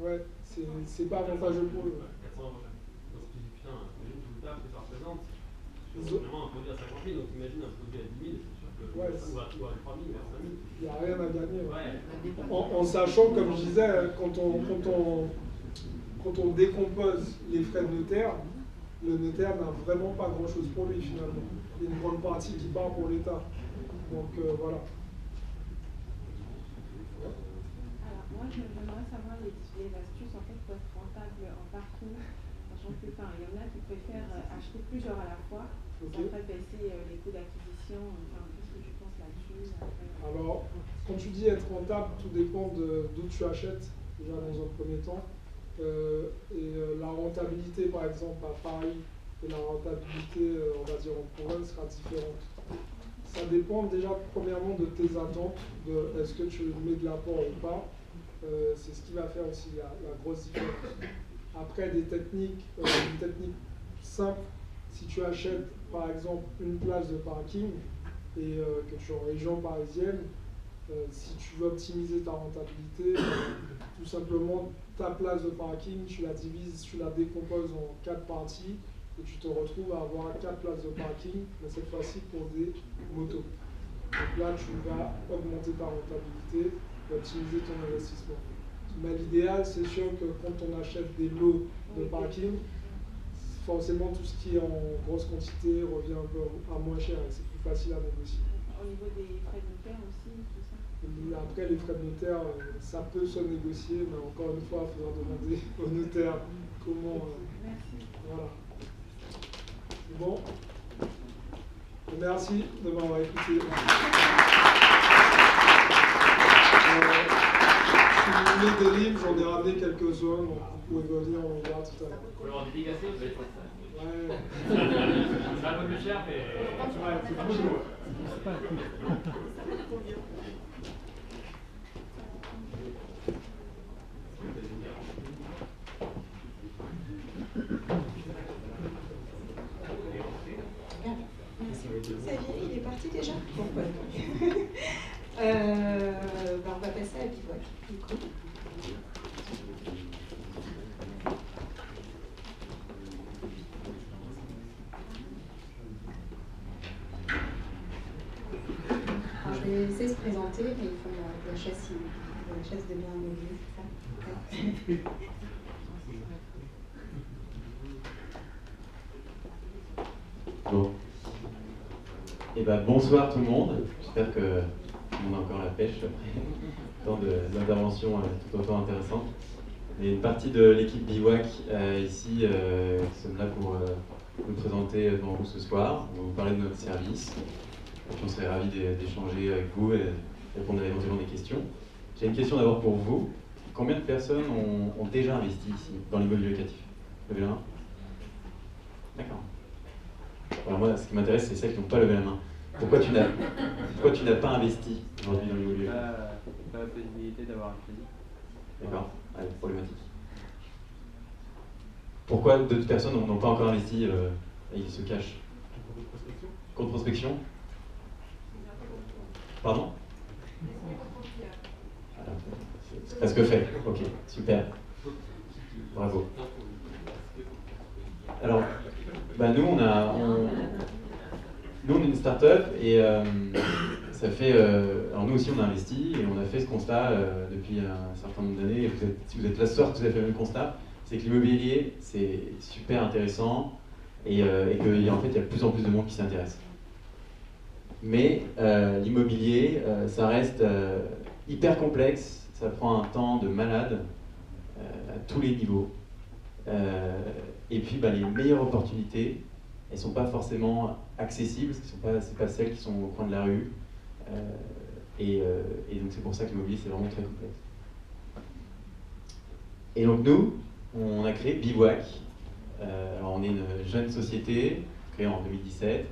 Ouais, c'est pas avantageux pour eux. 400 euros chaque. Donc tu dis putain, imagine tout le taf que ça représente. Ils Sur ont... vraiment un produit à 50 000, donc imagine un produit à 10 000, c'est sûr que Ouais, ou à 3 000 ou à 5 000. il n'y a rien à gagner. Ouais. En sachant, comme je disais, quand on décompose les frais de notaire, le notaire n'a vraiment pas grand-chose pour lui finalement. Il y a une grande partie qui part pour l'État. Donc voilà. Alors moi, j'aimerais savoir les astuces en fait pour être rentable en parking, sachant que il y en a qui préfèrent acheter plusieurs à la fois, Okay. après baisser les coûts d'acquisition. Enfin, qu'est-ce que tu penses là-dessus? Alors, quand tu dis être rentable, tout dépend d'où tu achètes, déjà dans un premier temps. La rentabilité, par exemple, à Paris, et la rentabilité, on va dire, en province, sera différente. Ça dépend déjà, premièrement, de tes attentes, de est-ce que tu mets de l'apport ou pas. C'est ce qui va faire aussi la grosse différence. Après, une technique simple, si tu achètes, par exemple, une place de parking, et que tu es en région parisienne, si tu veux optimiser ta rentabilité, tout simplement ta place de parking, tu la divises, tu la décomposes en 4 parties et tu te retrouves à avoir 4 places de parking, mais cette fois-ci pour des motos. Donc là, tu vas augmenter ta rentabilité et optimiser ton investissement. Mais l'idéal, c'est sûr que quand on achète des lots de parking, forcément tout ce qui est en grosse quantité revient un peu à moins cher et c'est plus facile à négocier. Au niveau des frais de notaire aussi, tout ça? Après, les frais de notaire, ça peut se négocier, mais encore une fois, il faudra demander au notaire comment. Merci. Voilà. C'est bon? Merci de m'avoir écouté. Si vous voulez des livres, j'en ai ramené quelques-uns, donc vous pouvez venir en voir tout à l'heure. Vous pouvez avoir dédicacé, vous allez faire ça. Ouais. C'est un peu plus cher, mais. Ouais, c'est pas chez Xavier, il est parti déjà? Bon, bah, on va passer à Bivouac, du coup. Alors, je vais les laisser se présenter, mais il faut la chaise de bien mobile, c'est ça? Bon. Et bonsoir tout le monde. J'espère que tout le monde a encore la pêche après tant d'interventions tout autant intéressantes. Et une partie de l'équipe Bivouac ici qui sommes là pour nous présenter devant vous ce soir. On va vous parler de notre service. Et puis on serait ravis d'échanger avec vous et répondre à éventuellement des questions. J'ai une question d'abord pour vous. Combien de personnes ont déjà investi ici dans l'immobilier locatif? Levez la main. D'accord. Alors moi, ce qui m'intéresse, c'est celles qui n'ont pas levé la main. Pourquoi tu n'as pas investi aujourd'hui dans l'immobilier? Pas la possibilité d'avoir un crédit. D'accord, ouais, problématique. Pourquoi d'autres personnes n'ont pas encore investi et ils se cachent? Contre prospection. Pardon? Voilà. C'est presque fait. Ok, super. Bravo. Alors, nous, on est une start-up et ça fait. Alors, nous aussi, on a investi et on a fait ce constat depuis un certain nombre d'années. Si vous êtes là ce soir, vous avez fait le même constat, c'est que l'immobilier, c'est super intéressant et qu'en fait, il y a de plus en plus de monde qui s'intéresse. Mais l'immobilier, ça reste hyper complexe, ça prend un temps de malade à tous les niveaux. Et puis les meilleures opportunités, elles ne sont pas forcément accessibles, parce que ce n'est pas celles qui sont au coin de la rue. Et donc c'est pour ça que l'immobilier, c'est vraiment très complexe. Et donc nous, on a créé Bivouac. Alors on est une jeune société, créée en 2017.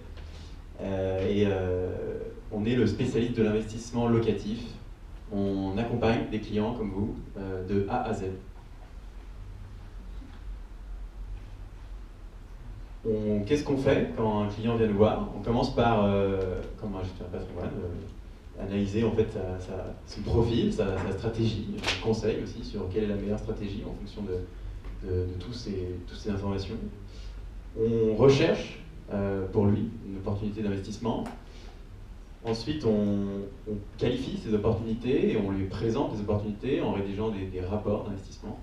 On est le spécialiste de l'investissement locatif. On accompagne des clients comme vous de A à Z. Qu'est-ce qu'on fait quand un client vient nous voir? On commence par, comme moi je suis un patrimoine, analyser en fait son profil, sa stratégie, conseil aussi sur quelle est la meilleure stratégie en fonction de toutes ces informations. On recherche pour lui une opportunité d'investissement. Ensuite, on qualifie ces opportunités et on lui présente les opportunités en rédigeant des rapports d'investissement.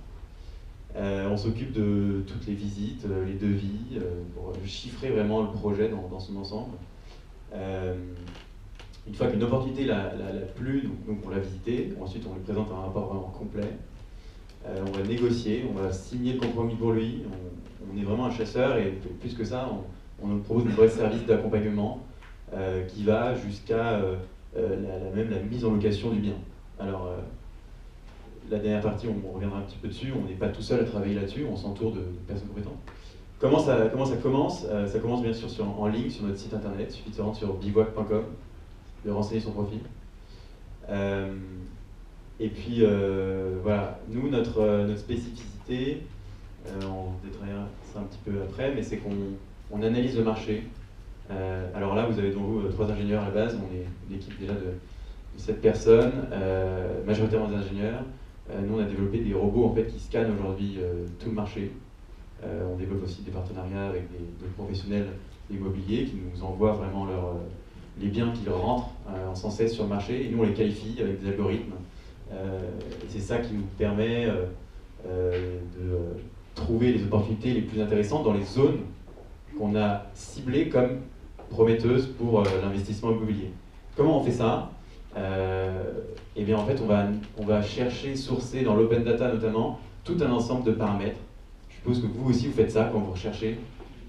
On s'occupe de toutes les visites, les devis, pour chiffrer vraiment le projet dans son ensemble. Une fois qu'une opportunité l'a plu, donc on l'a visité, ensuite on lui présente un rapport vraiment complet. On va négocier, on va signer le compromis pour lui. On est vraiment un chasseur et plus que ça, on nous propose un vrai service d'accompagnement qui va jusqu'à même la mise en location du bien. Alors, la dernière partie, on reviendra un petit peu dessus, on n'est pas tout seul à travailler là-dessus, on s'entoure de personnes compétentes. Comment ça commence? Ça commence bien sûr en ligne sur notre site internet, il suffit de se rendre sur bivouac.com, de renseigner son profil. Et puis voilà, nous, notre spécificité, on détaillera ça un petit peu après, mais c'est qu'on analyse le marché. Alors là, vous avez devant vous 3 ingénieurs à la base, on est une équipe déjà de 7 personnes, majoritairement des ingénieurs. Nous, on a développé des robots en fait, qui scannent aujourd'hui tout le marché. On développe aussi des partenariats avec des professionnels immobiliers qui nous envoient vraiment les biens qui leur rentrent sans cesse sur le marché, et nous on les qualifie avec des algorithmes. Et c'est ça qui nous permet de trouver les opportunités les plus intéressantes dans les zones qu'on a ciblées comme prometteuses pour l'investissement immobilier. Comment on fait ça? Eh bien en fait on va chercher, sourcer dans l'open data notamment tout un ensemble de paramètres. Je suppose que vous aussi vous faites ça quand vous recherchez.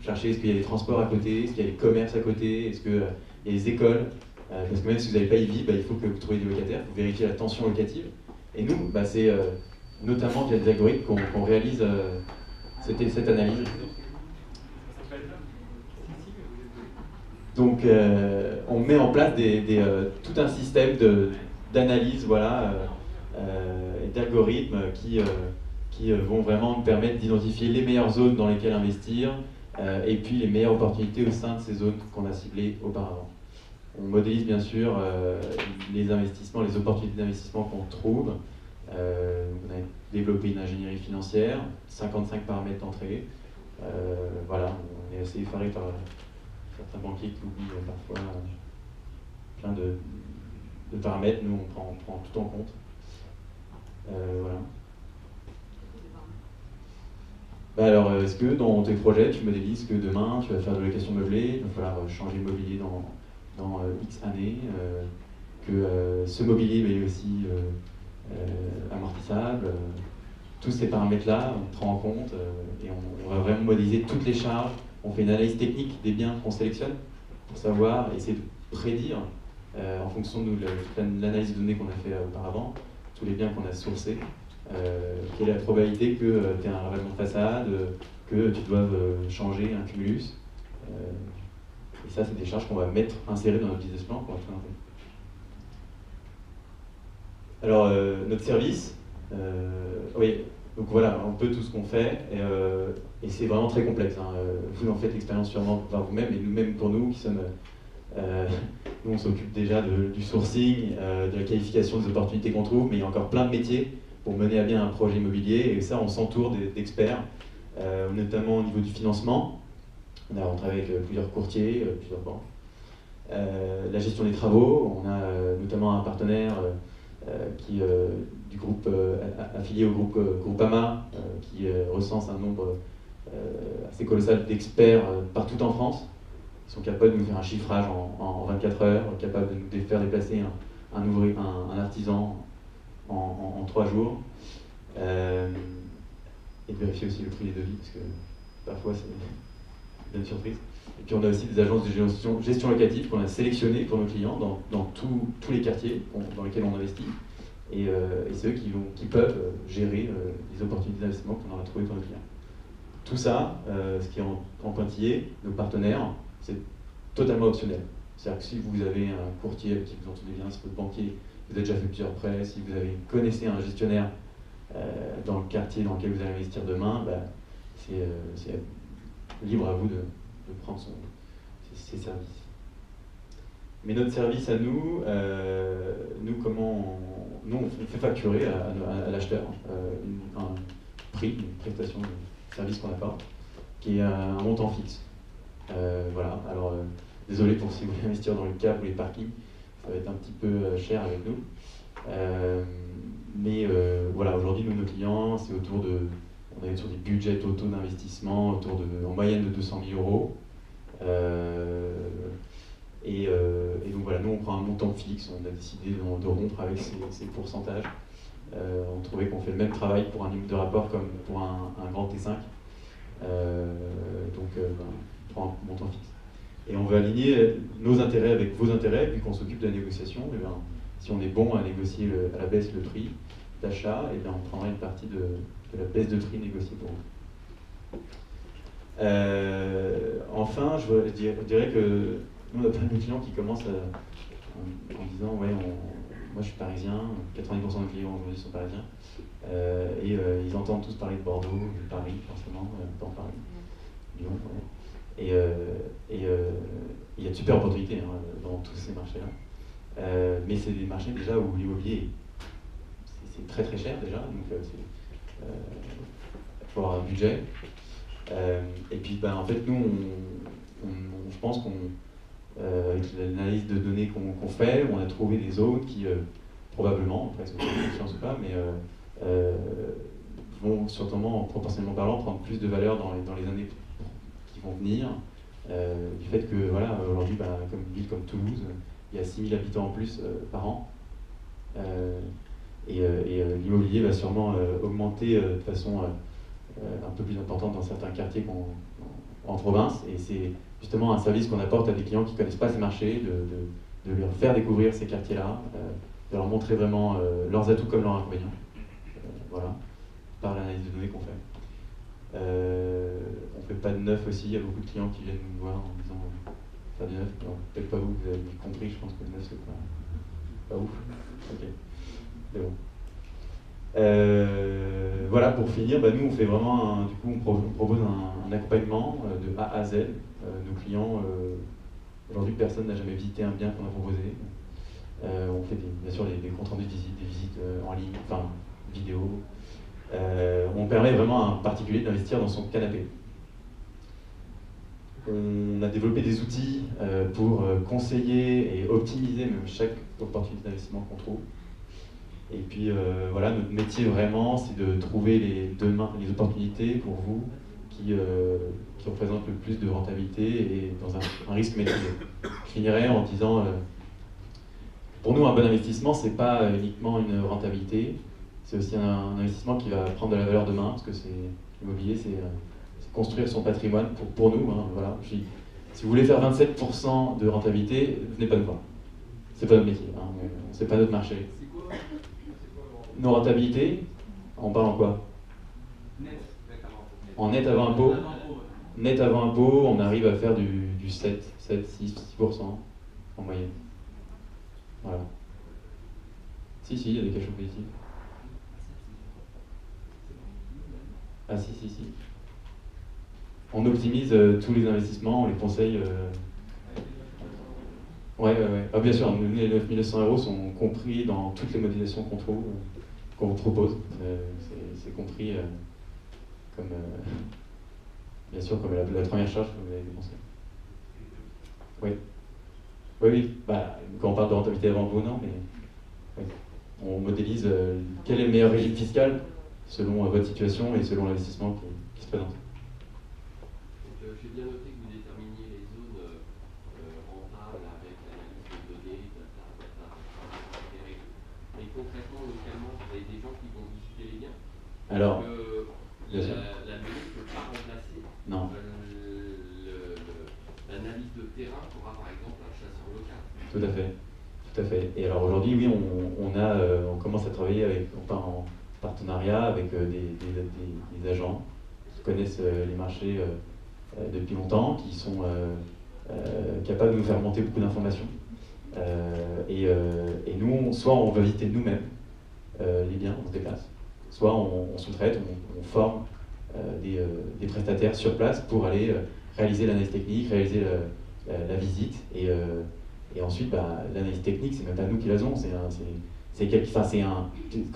Cherchez est-ce qu'il y a des transports à côté, est-ce qu'il y a des commerces à côté, est-ce qu'il y a des écoles, parce que même si vous n'avez pas y vivre, il faut que vous trouviez des locataires, vous vérifiez la tension locative. Et nous, c'est notamment via des algorithmes qu'on réalise cette analyse. Donc on met en place tout un système d'analyse voilà, et d'algorithmes qui vont vraiment nous permettre d'identifier les meilleures zones dans lesquelles investir et puis les meilleures opportunités au sein de ces zones qu'on a ciblées auparavant. On modélise bien sûr les investissements, les opportunités d'investissement qu'on trouve. On a développé une ingénierie financière, 55 paramètres d'entrée. Voilà, on est assez effaré par certains banquiers qui oublient parfois plein de paramètres. Nous, on prend tout en compte. Voilà. Alors, est-ce que dans tes projets, tu modélises que demain, tu vas faire de la location meublée, il va falloir changer de mobilier dans X années, que ce mobilier est aussi amortissable. Tous ces paramètres-là, on prend en compte et on va vraiment modéliser toutes les charges. On fait une analyse technique des biens qu'on sélectionne pour savoir, essayer de prédire, en fonction de l'analyse de données qu'on a fait auparavant, tous les biens qu'on a sourcés, quelle est la probabilité que tu aies un ravalement de façade, que tu doives changer un cumulus. Et ça, c'est des charges qu'on va insérer dans notre business plan pour la présenter. Alors, notre service, oui, donc voilà un peu tout ce qu'on fait, et c'est vraiment très complexe. Hein. Vous en faites l'expérience sûrement par vous-même, et nous-mêmes pour nous, qui sommes, nous on s'occupe déjà du sourcing, de la qualification des opportunités qu'on trouve, mais il y a encore plein de métiers pour mener à bien un projet immobilier, et ça on s'entoure d'experts, notamment au niveau du financement. On travaille avec plusieurs courtiers, plusieurs banques. La gestion des travaux, on a notamment un partenaire qui du groupe affilié au groupe Groupama, qui recense un nombre assez colossal d'experts partout en France. Ils sont capables de nous faire un chiffrage en 24 heures, capables de nous faire déplacer un artisan en 3 jours, et de vérifier aussi le prix des devis, parce que parfois c'est une surprise. Et puis on a aussi des agences de gestion locative qu'on a sélectionnées pour nos clients dans tous les quartiers dans lesquels on investit, et c'est eux qui peuvent gérer les opportunités d'investissement qu'on aura trouvées pour nos clients. Tout ça, ce qui est en pointillé, nos partenaires, c'est totalement optionnel. C'est-à-dire que si vous avez un courtier qui vous entendez bien, si votre banquier vous avez déjà fait plusieurs prêts, si vous connaissez un gestionnaire dans le quartier dans lequel vous allez investir demain, c'est libre à vous de prendre ses services. Mais notre service à nous, nous on fait facturer à l'acheteur un prix, une prestation de service qu'on apporte, qui est un montant fixe. Voilà, alors désolé pour si vous voulez investir dans le câble ou les parkings, ça va être un petit peu cher avec nous. Mais voilà, aujourd'hui, nos clients, c'est on est sur des budgets totaux d'investissement en moyenne de 200 000 euros. Et donc voilà, nous on prend un montant fixe, on a décidé de rompre avec ces pourcentages. On trouvait qu'on fait le même travail pour un immeuble de rapport comme pour un grand T5. Donc on prend un montant fixe. Et on veut aligner nos intérêts avec vos intérêts, puis qu'on s'occupe de la négociation. Et bien, si on est bon à négocier à la baisse le prix d'achat, et bien on prendra une partie de la baisse de prix négociée pour vous. Enfin, je dirais que nous, on a plein de clients qui commencent en disant ouais, moi je suis parisien, 90% des clients aujourd'hui sont parisiens, et ils entendent tous parler de Bordeaux, de Paris, forcément, dans Paris, Lyon, ouais. Et il y a de super opportunités dans tous ces marchés-là. Mais c'est des marchés déjà où l'immobilier, c'est très très cher déjà, donc il faut avoir un budget. Et puis en fait, nous, je pense avec l'analyse de données qu'on fait, on a trouvé des zones qui, probablement, après c'est une confiance ou pas, mais vont sûrement, proportionnellement parlant, prendre plus de valeur dans les années qui vont venir, du fait que, voilà, aujourd'hui, comme une ville comme Toulouse, il y a 6 000 habitants en plus par an, et l'immobilier va sûrement augmenter de façon un peu plus importante dans certains quartiers en province, et c'est justement un service qu'on apporte à des clients qui ne connaissent pas ces marchés, de leur faire découvrir ces quartiers-là, de leur montrer vraiment leurs atouts comme leurs inconvénients, voilà, par l'analyse de données qu'on fait. On ne fait pas de neuf aussi, il y a beaucoup de clients qui viennent nous voir en disant faire du neuf. Peut-être pas vous avez compris, je pense que le neuf c'est pas ouf. Ok, mais bon. Voilà, pour finir, nous on fait vraiment du coup on propose un accompagnement de A à Z. Nos clients, aujourd'hui personne n'a jamais visité un bien qu'on a proposé. On fait bien sûr des comptes rendus de visite, des visites en ligne, enfin vidéo. On permet vraiment à un particulier d'investir dans son canapé. On a développé des outils pour conseiller et optimiser même chaque opportunité d'investissement qu'on trouve. Et puis voilà, notre métier vraiment, c'est de trouver les opportunités pour vous qui représentent le plus de rentabilité et dans un risque maîtrisé. Je finirai en disant, pour nous, un bon investissement, c'est pas uniquement une rentabilité, c'est aussi un investissement qui va prendre de la valeur demain, parce que l'immobilier, c'est construire son patrimoine pour nous. Voilà. Si vous voulez faire 27% de rentabilité, venez pas nous voir. C'est pas notre métier, c'est pas notre marché. Nos rentabilités, on parle en quoi? En net avant impôt. Net avant impôt, on arrive à faire du 7, 6% en moyenne. Voilà. Si, il y a des cash flows positifs. Ah si. On optimise tous les investissements, on les conseille. Ouais. Ah, bien sûr, les 9 900 € sont compris dans toutes les modélisations qu'on vous propose. C'est compris comme, bien sûr, comme la première charge que vous avez dépensée. Oui. Quand on parle de rentabilité avant impôt, non, mais on modélise quel est le meilleur régime fiscal selon votre situation et selon l'investissement qui se présente. J'ai bien noté que vous déterminiez les zones rentables avec l'analyse de données, des règles. Mais concrètement, localement, vous avez des gens qui vont visiter les biens? Alors, la donnée ne peut pas remplacer l'analyse de terrain qu'aura par exemple un chasseur local. Tout à fait. Et alors aujourd'hui, oui, on commence à travailler en partenariat avec des agents qui connaissent les marchés depuis longtemps, qui sont capables de nous faire monter beaucoup d'informations. Et nous, soit on va visiter nous-mêmes les biens, on se déplace, soit on sous-traite, on forme des prestataires sur place pour aller réaliser l'analyse technique, réaliser la visite et Et ensuite, bah, l'analyse technique, c'est même pas nous qui la faisons, quand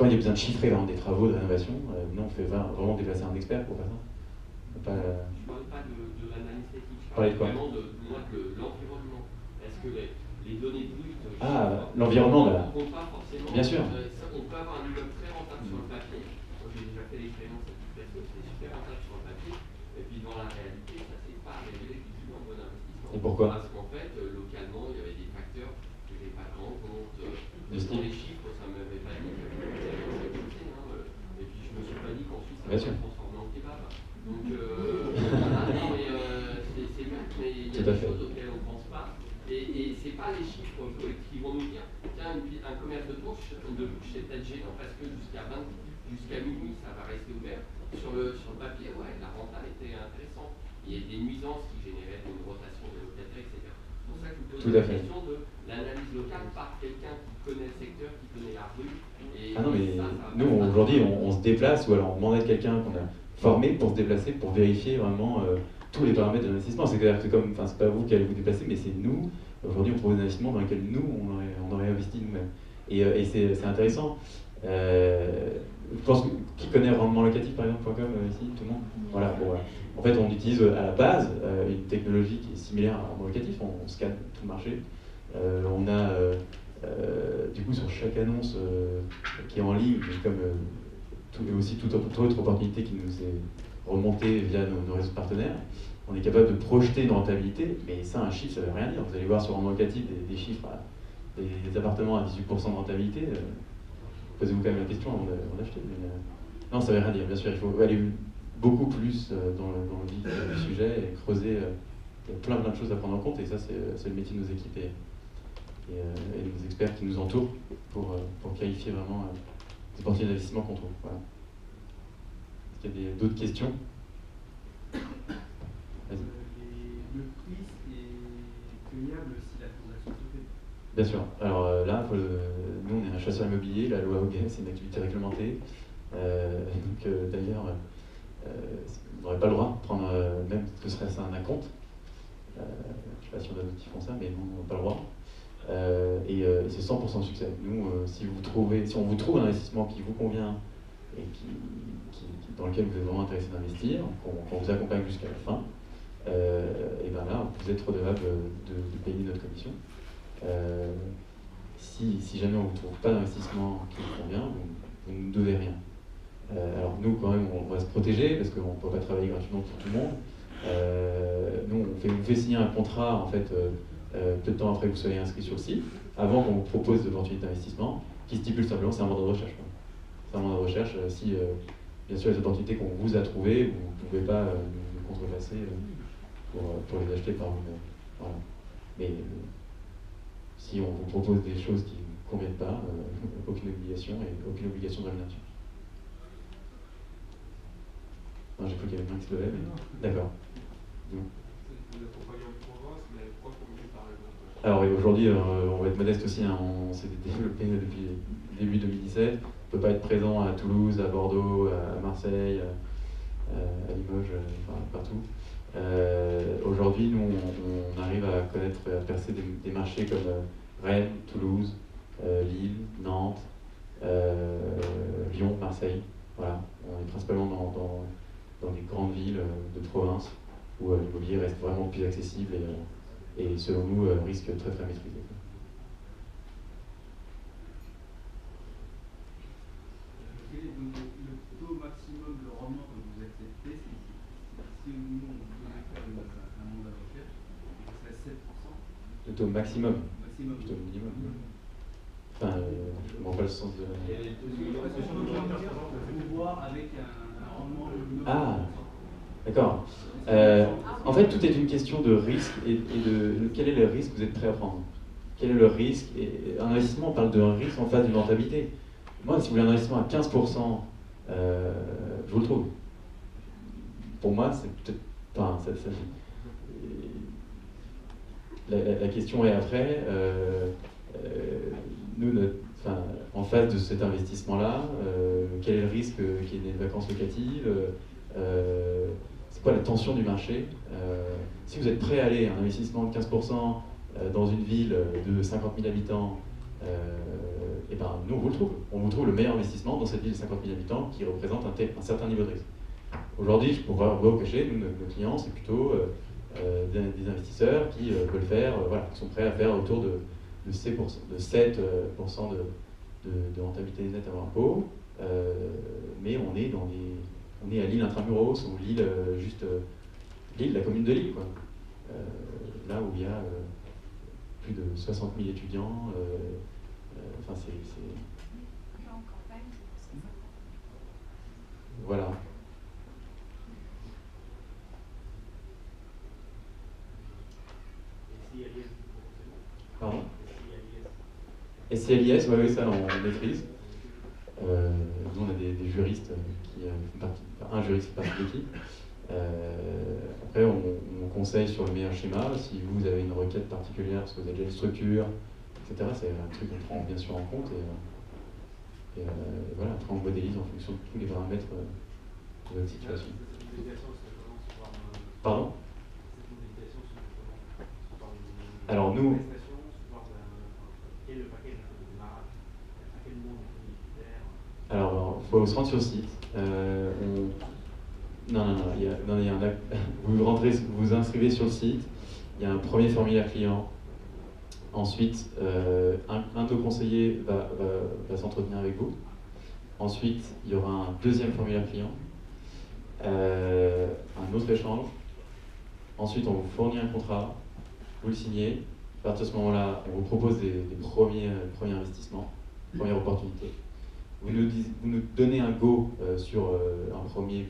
il y a besoin de chiffrer vraiment des travaux de rénovation, nous on fait vraiment déplacer un expert pour faire ça. Je ne parle pas de l'analyse technique, je Parlez parle de quoi? vraiment de l'environnement. Est-ce que les données brutes... L'environnement, on ne compte pas forcément... Bien sûr. On peut avoir un immeuble très rentable sur le papier. Moi j'ai déjà fait l'expérience à toute personne, c'était super rentable sur le papier. Et puis dans la réalité, ça ne s'est pas révélé du tout un bon investissement. Et pourquoi? Parce qu'en fait, localement, il y avait des facteurs que je n'ai pas pris en compte. De Dans style. les chiffres, ça ne m'avait pas dit que ça allait coûter. Et puis je me suis pas dit qu'ensuite ça Bien allait sûr. se transformer en kebab. Donc, voilà, non, mais c'est vrai, mais il y a Tout à des fait. choses auxquelles on ne pense pas. Et ce n'est pas les chiffres qui vont nous dire, tiens, un commerce de bouche, c'est peut-être gênant parce que jusqu'à minuit, ça va rester ouvert. Sur le papier, ouais, la renta était intéressante. Il y a des nuisances qui généraient une rotation des locataires, etc. C'est pour ça que je vous pose la question de l'analyse locale par quelqu'un qui connaît le secteur, qui connaît la rue. Ah non, mais nous, aujourd'hui, on se déplace, ou alors on demande à quelqu'un qu'on a formé pour se déplacer, pour vérifier vraiment tous les paramètres de l'investissement. C'est-à-dire que c'est pas vous qui allez vous déplacer, mais c'est nous. Aujourd'hui, on propose un investissement dans lequel nous, on aurait investi nous-mêmes. Et c'est intéressant. Je pense que, qui connaît rendement locatif par exemple, .com ici, tout le monde? Voilà, bon, voilà. En fait, on utilise à la base une technologie qui est similaire à rendement locatif, on scanne tout le marché. On a du coup sur chaque annonce qui est en ligne, comme aussi toute autre opportunité qui nous est remontée via nos réseaux partenaires, on est capable de projeter une rentabilité, mais ça, un chiffre, ça ne veut rien dire. Vous allez voir sur rendement locatif des chiffres, des appartements à 18% de rentabilité. Posez-vous quand même la question avant d'acheter. Non, ça ne veut rien dire. Bien sûr, il faut aller beaucoup plus dans le vif du sujet et creuser. Il y a plein de choses à prendre en compte, et ça, c'est le métier de nos équipes et nos experts qui nous entourent pour qualifier vraiment les opportunités d'investissement qu'on trouve. Voilà. Est-ce qu'il y a d'autres questions? Vas-y. Le prix est tenable si la transaction se fait. Bien sûr. Alors là, nous, on est un chasseur immobilier, la loi OGS, c'est une activité réglementée. Donc d'ailleurs, on n'aurait pas le droit de prendre, même que ce serait ça un acompte. Je ne sais pas si on a d'autres qui font ça, mais nous, on n'a pas le droit. Et c'est 100% de succès. Nous, si on vous trouve un investissement qui vous convient et dans lequel vous êtes vraiment intéressé d'investir, qu'on vous accompagne jusqu'à la fin, et bien là, vous êtes redevable de payer notre commission. Si jamais on ne vous trouve pas d'investissement qui vous convient, vous ne nous devez rien. Alors nous, quand même, on va se protéger parce qu'on ne peut pas travailler gratuitement pour tout le monde. Nous, on vous fait signer un contrat, en fait, peu de temps après que vous soyez inscrit sur le site, avant qu'on vous propose l'opportunité d'investissement, qui stipule simplement, c'est un mandat de recherche. C'est un mandat de recherche. Si, bien sûr, les opportunités qu'on vous a trouvées, vous ne pouvez pas nous contrepasser pour les acheter par vous-même. Voilà. Mais si on vous propose des choses qui ne vous conviennent pas, aucune obligation et aucune obligation de rémunération. Non, j'ai cru qu'il y avait une main qui se levait, mais d'accord. Alors aujourd'hui, on va être modeste aussi, hein, on s'est développé depuis début 2017. On ne peut pas être présent à Toulouse, à Bordeaux, à Marseille, à Limoges, enfin partout. Aujourd'hui, nous, on arrive à connaître, à percer des marchés comme Rennes, Toulouse, Lille, Nantes, Lyon, Marseille. Voilà, on est principalement dans les grandes villes de province où l'immobilier reste vraiment plus accessible et selon nous, risque très très maîtrisé. Quel est le taux maximum de rendement que vous acceptez si nous, on devait faire un mandat de recherche, ce serait 7%? Le taux maximum? Maximum. Plutôt minimum. Enfin, je ne vois pas le sens de... Pouvoir avec un rendement de... Ah, d'accord. En fait, tout est une question de risque et de quel est le risque que vous êtes prêt à prendre. Quel est le risque? Et un investissement, on parle d'un risque en face d'une rentabilité. Moi, si vous voulez un investissement à 15%, je vous le trouve. Pour moi, c'est peut-être... Enfin, la question est après, nous, en face de cet investissement-là, quel est le risque qu'il y ait des vacances locatives? C'est quoi la tension du marché? Si vous êtes prêt à aller à un investissement de 15% dans une ville de 50 000 habitants, et ben, nous, on vous le trouve. On vous trouve le meilleur investissement dans cette ville de 50 000 habitants qui représente un certain niveau de risque. Aujourd'hui, pour vous cacher, nous, nos clients, c'est plutôt des investisseurs qui veulent faire, voilà, qui sont prêts à faire autour de 7% de rentabilité nette avant impôt, mais on est à Lille intramuros, ou Lille, Lille, la commune de Lille, quoi. Là où il y a plus de 60 000 étudiants, enfin c'est... En campagne, c'est ça. Voilà. Pardon ? SCLIS, oui, ça on maîtrise. Nous on a des juristes qui font partie, un juriste fait partie de l'équipe. Après on conseille sur le meilleur schéma, si vous avez une requête particulière parce que vous avez déjà une structure, etc. C'est un truc qu'on prend bien sûr en compte et voilà, après on modélise en fonction de tous les paramètres de votre situation. Pardon ? Alors nous, alors il faut se rendre sur le site. Vous vous inscrivez sur le site, il y a un premier formulaire client. Ensuite, un de nos conseillers va s'entretenir avec vous. Ensuite, il y aura un deuxième formulaire client, un autre échange. Ensuite, on vous fournit un contrat, vous le signez. À partir de ce moment-là, on vous propose des premiers investissements, premières opportunités. Vous nous donnez un go sur un premier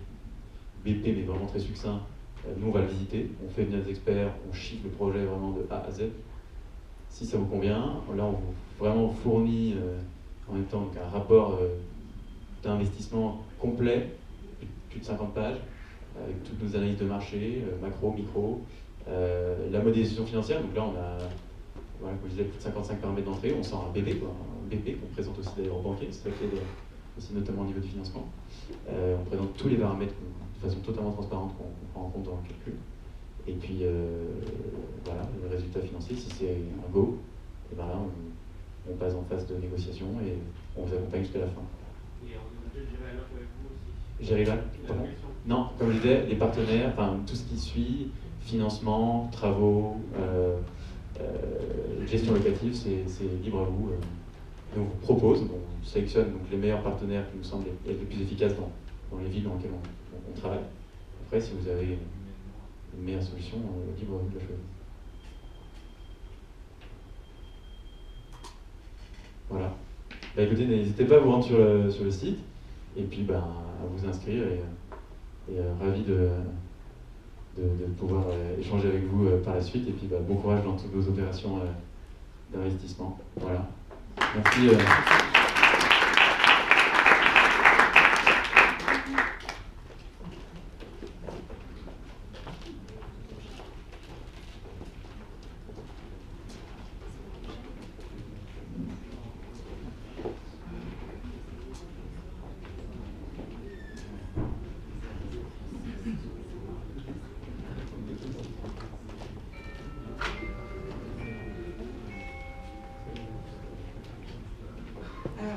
BP, mais vraiment très succinct. Nous, on va le visiter, on fait venir des experts, on chiffre le projet vraiment de A à Z. Si ça vous convient, là, on vous vraiment fournit en même temps un rapport d'investissement complet, plus de 50 pages, avec toutes nos analyses de marché, macro, micro, la modélisation financière. Donc là, on a, voilà, comme je disais, plus de 55 paramètres d'entrée. On sort un BP, quoi, un BP qu'on présente aussi d'ailleurs aux banquiers, c'est ça qui aide aussi notamment au niveau du financement. On présente tous les paramètres de façon totalement transparente qu'on prend en compte dans le calcul. Et puis, voilà, le résultat financier, si c'est un go, et ben là, on passe en phase de négociation et on vous accompagne jusqu'à la fin. Et on est obligé de gérer la note avec vous aussi. Gérer la Non, comme je disais, les partenaires, enfin tout ce qui suit, financement, travaux, gestion locative, c'est libre à vous. Et on vous propose, on sélectionne donc les meilleurs partenaires qui nous semblent être les plus efficaces dans les villes dans lesquelles on travaille. Après, si vous avez une meilleure solution, libre à vous de la choisir. Voilà. Bah, écoutez, n'hésitez pas à vous rendre sur le site et puis à vous inscrire et ravi de pouvoir échanger avec vous par la suite et puis bon courage dans toutes vos opérations d'investissement. Voilà. Merci.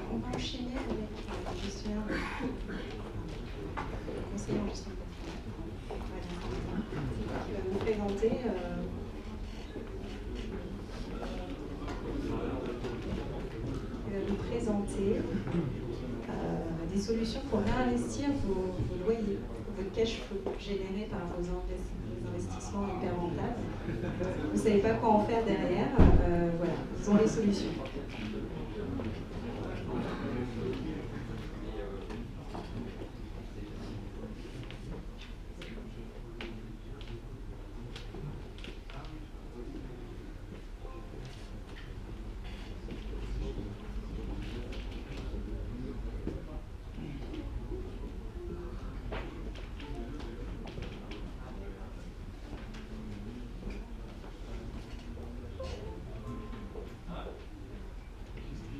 On va enchaîner avec le gestionnaire, le conseiller en gestion de patrimoine, qui va nous présenter des solutions pour réinvestir vos loyers, votre cash flow généré par vos investissements hyper rentables. Vous ne savez pas quoi en faire derrière, voilà, ils ont les solutions.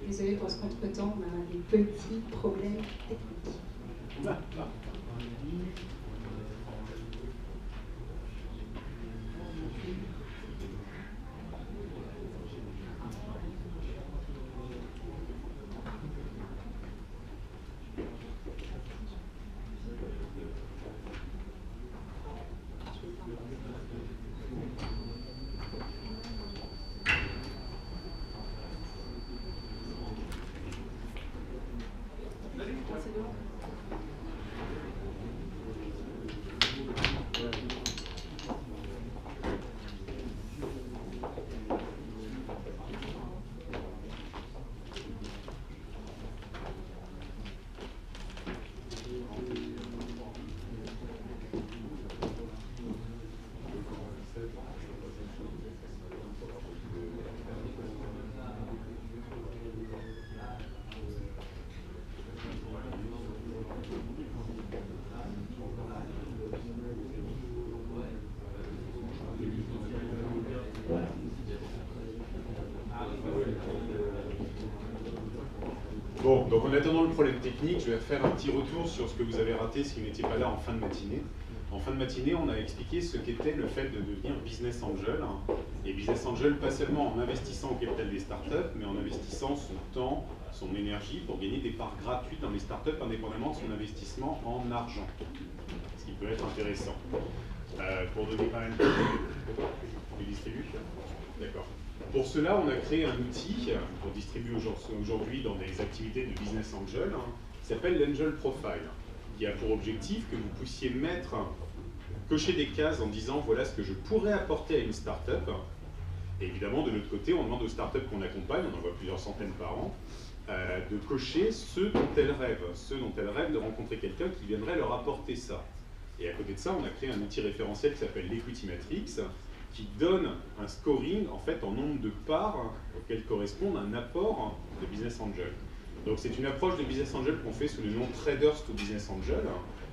Désolée pour ce contretemps, on a des petits problèmes techniques. Donc en attendant le problème technique, je vais faire un petit retour sur ce que vous avez raté si vous n'étiez pas là en fin de matinée. En fin de matinée, on a expliqué ce qu'était le fait de devenir business angel. Et business angel, pas seulement en investissant au capital des startups, mais en investissant son temps, son énergie pour gagner des parts gratuites dans les startups indépendamment de son investissement en argent. Ce qui peut être intéressant. Pour donner quand même... Tu distribues ? D'accord. Pour cela, on a créé un outil pour distribuer aujourd'hui dans des activités de business angel qui s'appelle l'Angel Profile, qui a pour objectif que vous puissiez cocher des cases en disant voilà ce que je pourrais apporter à une startup. Et évidemment, de l'autre côté, on demande aux startups qu'on accompagne, on en voit plusieurs centaines par an, de cocher ce dont elles rêvent de rencontrer quelqu'un qui viendrait leur apporter ça. Et à côté de ça, on a créé un outil référentiel qui s'appelle l'Equity Matrix, qui donne un scoring en fait en nombre de parts auxquelles correspond un apport de business angel. Donc c'est une approche de business angel qu'on fait sous le nom Traders to Business Angel.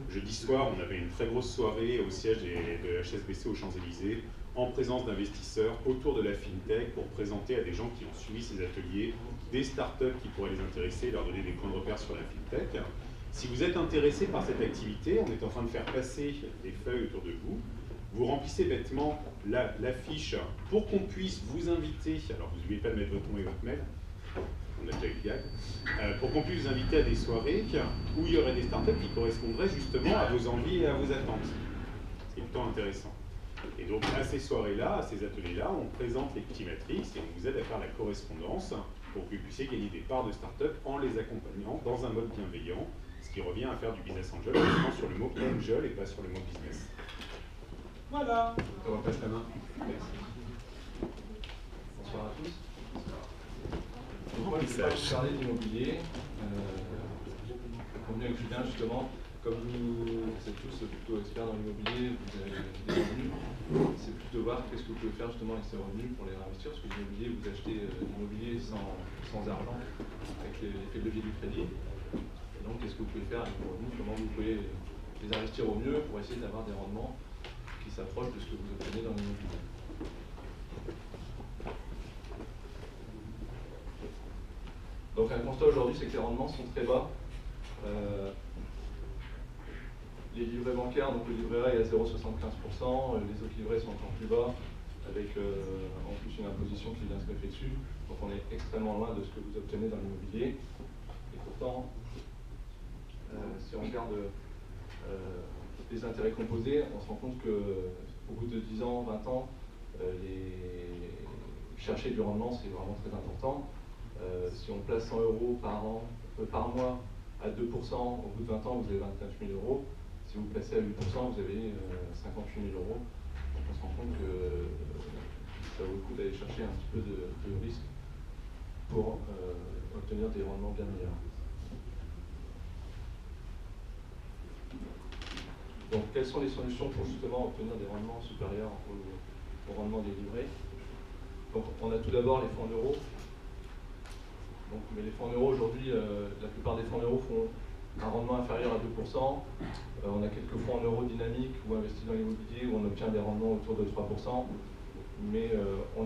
Jeudi soir, on avait une très grosse soirée au siège de HSBC aux Champs-Élysées, en présence d'investisseurs autour de la FinTech pour présenter à des gens qui ont suivi ces ateliers des startups qui pourraient les intéresser et leur donner des points de repère sur la FinTech. Si vous êtes intéressé par cette activité, on est en train de faire passer des feuilles autour de vous. Vous remplissez bêtement la fiche pour qu'on puisse vous inviter, alors vous n'oubliez pas de mettre votre nom et votre mail, on a déjà eu le gag, pour qu'on puisse vous inviter à des soirées où il y aurait des startups qui correspondraient justement à vos envies et à vos attentes. C'est plutôt intéressant. Et donc à ces soirées-là, à ces ateliers-là, on présente l'Equity Matrix et on vous aide à faire la correspondance pour que vous puissiez gagner des parts de startups en les accompagnant dans un mode bienveillant, ce qui revient à faire du business angel, sur le mot angel et pas sur le mot business. Voilà. Je te repasse la main. Merci. Bonsoir à tous. Donc moi, je vais vous parler d'immobilier. Comme bien avec Julien, justement, comme vous êtes tous plutôt experts dans l'immobilier, vous avez des revenus, c'est plus de voir qu'est-ce que vous pouvez faire justement avec ces revenus pour les réinvestir, parce que l'immobilier, vous achetez l'immobilier sans argent, avec l'effet de levier du crédit. Et donc, qu'est-ce que vous pouvez faire avec vos revenus, comment vous pouvez les investir au mieux pour essayer d'avoir des rendements qui s'approche de ce que vous obtenez dans l'immobilier. Donc un constat aujourd'hui, c'est que les rendements sont très bas. Les livrets bancaires, donc le livret A est à 0,75%, les autres livrets sont encore plus bas, avec en plus une imposition qui vient se greffer dessus. Donc on est extrêmement loin de ce que vous obtenez dans l'immobilier. Et pourtant, si on regarde les intérêts composés, on se rend compte qu'au bout de 10 ans, 20 ans, chercher du rendement, c'est vraiment très important. Si on place 100 € par mois à 2%, au bout de 20 ans, vous avez 29 000 €. Si vous placez à 8%, vous avez 58 000 €. Donc on se rend compte que ça vaut le coup d'aller chercher un petit peu de risque pour obtenir des rendements bien meilleurs. Donc, quelles sont les solutions pour justement obtenir des rendements supérieurs au rendement des livrets? Donc, on a tout d'abord les fonds en euros. Donc, mais les fonds en euros, aujourd'hui, la plupart des fonds en euros font un rendement inférieur à 2%. On a quelques fonds en euros dynamiques ou investis dans l'immobilier où on obtient des rendements autour de 3%. Mais on